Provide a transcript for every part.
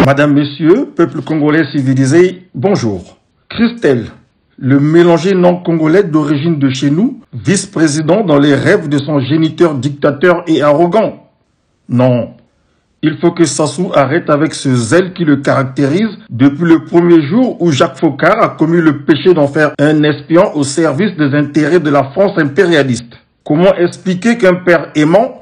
Madame, Messieurs, peuple congolais civilisé, bonjour. Christelle, le mélangé non-congolais d'origine de chez nous, vice-président dans les rêves de son géniteur dictateur et arrogant. Non, il faut que Sassou arrête avec ce zèle qui le caractérise depuis le premier jour où Jacques Foccart a commis le péché d'en faire un espion au service des intérêts de la France impérialiste. Comment expliquer qu'un père aimant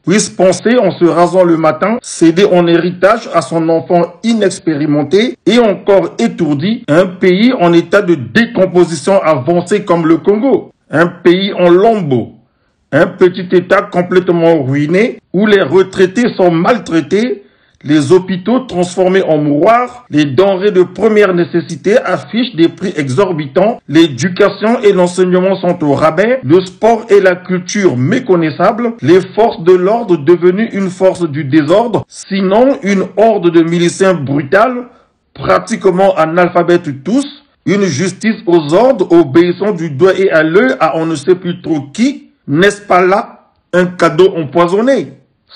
puisse penser en se rasant le matin, céder en héritage à son enfant inexpérimenté et encore étourdi un pays en état de décomposition avancée comme le Congo, un pays en lambeaux, un petit état complètement ruiné où les retraités sont maltraités, les hôpitaux transformés en mouroirs, les denrées de première nécessité affichent des prix exorbitants, l'éducation et l'enseignement sont au rabais, le sport et la culture méconnaissables, les forces de l'ordre devenues une force du désordre, sinon une horde de miliciens brutales, pratiquement analphabètes tous, une justice aux ordres obéissant du doigt et à l'œil à on ne sait plus trop qui. N'est-ce pas là un cadeau empoisonné?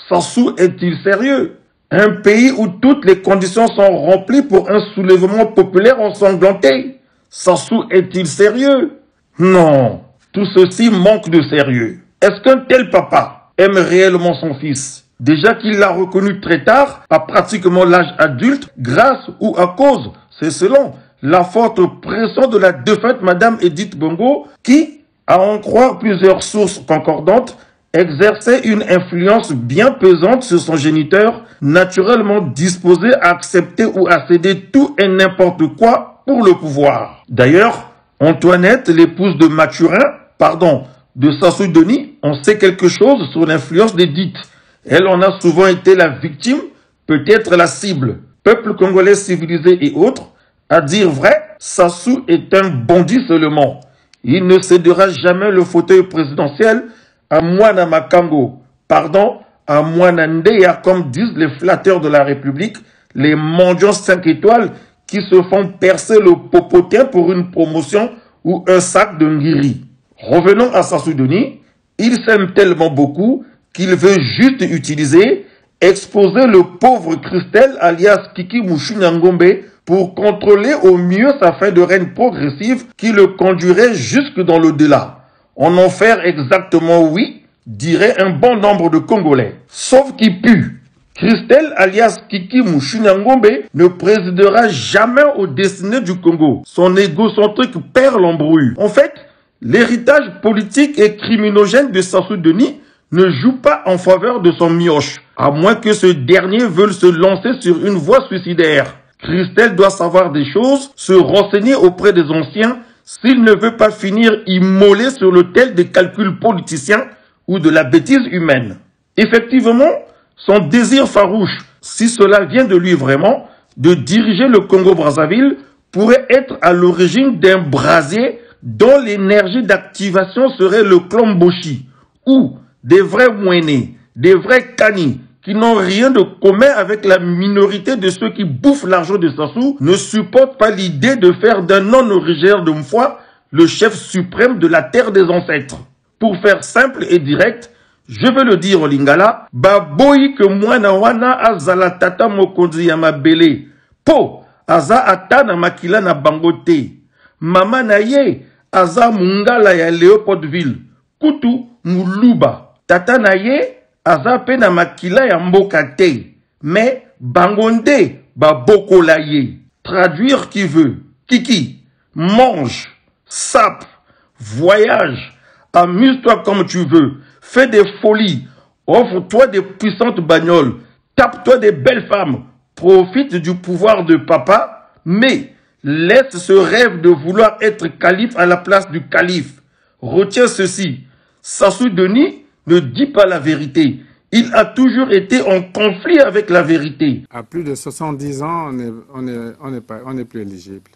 Sassou est-il sérieux? Un pays où toutes les conditions sont remplies pour un soulèvement populaire ensanglanté. Sassou est-il sérieux? Non, tout ceci manque de sérieux. Est-ce qu'un tel papa aime réellement son fils? Déjà qu'il l'a reconnu très tard, à pratiquement l'âge adulte, grâce ou à cause, c'est selon la forte pression de la défunte Madame Edith Bongo, qui, à en croire plusieurs sources concordantes, exerçait une influence bien pesante sur son géniteur, naturellement disposé à accepter ou à céder tout et n'importe quoi pour le pouvoir. D'ailleurs, Antoinette, l'épouse de de Sassou Denis, en sait quelque chose sur l'influence d'Edith. Elle en a souvent été la victime, peut-être la cible. Peuple congolais civilisé et autres, à dire vrai, Sassou est un bandit seulement. Il ne cédera jamais le fauteuil présidentiel à Mwana Makambo, à Mwana Ndeya, comme disent les flatteurs de la République, les mendiants 5 étoiles qui se font percer le popotin pour une promotion ou un sac de ngiri. Revenons à Sassou Denis, il s'aime tellement beaucoup qu'il veut juste utiliser, exposer le pauvre Christelle alias Kiki Mouchou-Nyangombe pour contrôler au mieux sa fin de règne progressive qui le conduirait jusque dans l'au-delà. En enfer exactement oui, dirait un bon nombre de Congolais. Sauf qui pue. Christelle alias Kiki Mouchou-Nyangombe ne présidera jamais aux destinées du Congo. Son égocentrique perd l'embrouille. En fait, l'héritage politique et criminogène de Sassou Denis ne joue pas en faveur de son mioche, à moins que ce dernier veuille se lancer sur une voie suicidaire. Christelle doit savoir des choses, se renseigner auprès des anciens, s'il ne veut pas finir immolé sur l'autel des calculs politiciens ou de la bêtise humaine. Effectivement, son désir farouche, si cela vient de lui vraiment, de diriger le Congo-Brazzaville, pourrait être à l'origine d'un brasier dont l'énergie d'activation serait le Klomboshi, ou des vrais Mouénés, des vrais Kani, qui n'ont rien de commun avec la minorité de ceux qui bouffent l'argent de Sassou, ne supportent pas l'idée de faire d'un non-originaire de Mfwa le chef suprême de la terre des ancêtres. Pour faire simple et direct, je veux le dire au Lingala, baboyi que mwana wana azala tata mokonzi ya mabele, po aza ata na makila na bangote, mama na ye aza mungala ya Léopoldville, kutu muluba, tata na ye aza pe na makila ya mboka te, mais bangonde babokola ye. Traduire qui veut, kiki, mange, sape, voyage, amuse-toi comme tu veux, fais des folies, offre-toi des puissantes bagnoles, tape-toi des belles femmes, profite du pouvoir de papa, mais laisse ce rêve de vouloir être calife à la place du calife. Retiens ceci, Sassou Denis ne dit pas la vérité. Il a toujours été en conflit avec la vérité. À plus de 70 ans, on n'est plus éligible.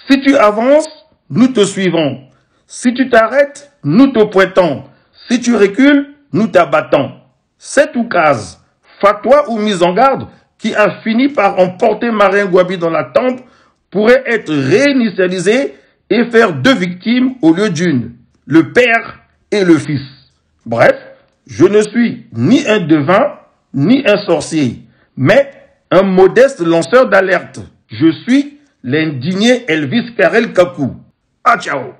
Si tu avances, nous te suivons. Si tu t'arrêtes, nous te pointons. Si tu recules, nous t'abattons. C'est tout case, fatwa ou mise en garde qui a fini par emporter Marin Gouabi dans la tombe pourrait être réinitialisé et faire 2 victimes au lieu d'une, le père et le fils. Bref, Je ne suis ni un devin, ni un sorcier, mais un modeste lanceur d'alerte. Je suis l'indigné Elvis Karel Kakou. Ah, ciao!